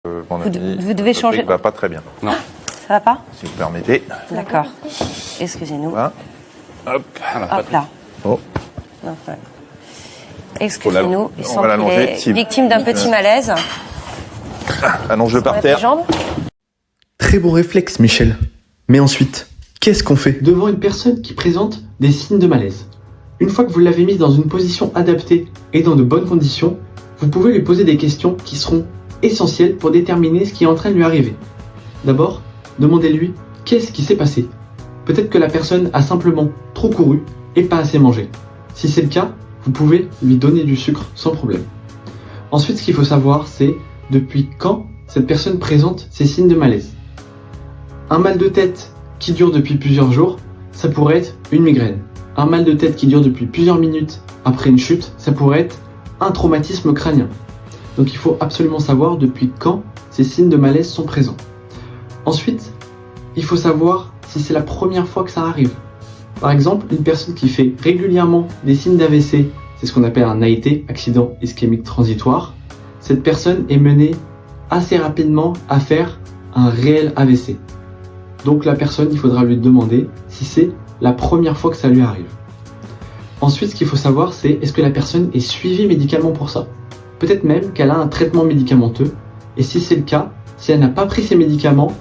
Mon Vous ami, devez changer. le truc va pas très bien. Non. Ça va pas? Si vous permettez. D'accord. Excusez-nous. Voilà. Hop. Hop là. Oh. Non, ouais. Excusez-nous, il on semble va qu'il l'allonger. est Si- victime d'un petit malaise. Allonge-le par Les terre. jambes. Très bon réflexe, Michel. Mais ensuite, qu'est-ce qu'on fait devant une personne qui présente des signes de malaise? Une fois que vous l'avez mise dans une position adaptée et dans de bonnes conditions, vous pouvez lui poser des questions qui seront essentielles pour déterminer ce qui est en train de lui arriver. D'abord, demandez-lui qu'est-ce qui s'est passé. Peut-être que la personne a simplement trop couru et pas assez mangé. Si c'est le cas, vous pouvez lui donner du sucre sans problème. Ensuite, ce qu'il faut savoir, c'est depuis quand cette personne présente ces signes de malaise. Un mal de tête qui dure depuis plusieurs jours, ça pourrait être une migraine. Un mal de tête qui dure depuis plusieurs minutes après une chute, ça pourrait être un traumatisme crânien. Donc il faut absolument savoir depuis quand ces signes de malaise sont présents. Ensuite, il faut savoir si c'est la première fois que ça arrive. Par exemple, une personne qui fait régulièrement des signes d'AVC, c'est ce qu'on appelle un AIT, accident ischémique transitoire, cette personne est menée assez rapidement à faire un réel AVC. Donc la personne, il faudra lui demander si c'est la première fois que ça lui arrive. Ensuite, ce qu'il faut savoir, c'est est-ce que la personne est suivie médicalement pour ça? Peut-être même qu'elle a un traitement médicamenteux, et si c'est le cas, si elle n'a pas pris ses médicaments,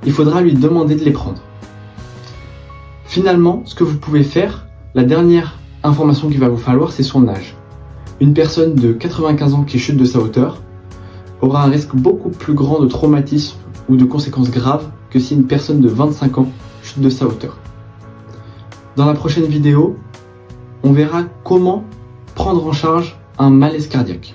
il faudra lui demander de les prendre. Finalement, ce que vous pouvez faire, la dernière information qu'il va vous falloir, c'est son âge. Une personne de 95 ans qui chute de sa hauteur aura un risque beaucoup plus grand de traumatisme ou de conséquences graves que si une personne de 25 ans chute de sa hauteur. Dans la prochaine vidéo, on verra comment prendre en charge un malaise cardiaque.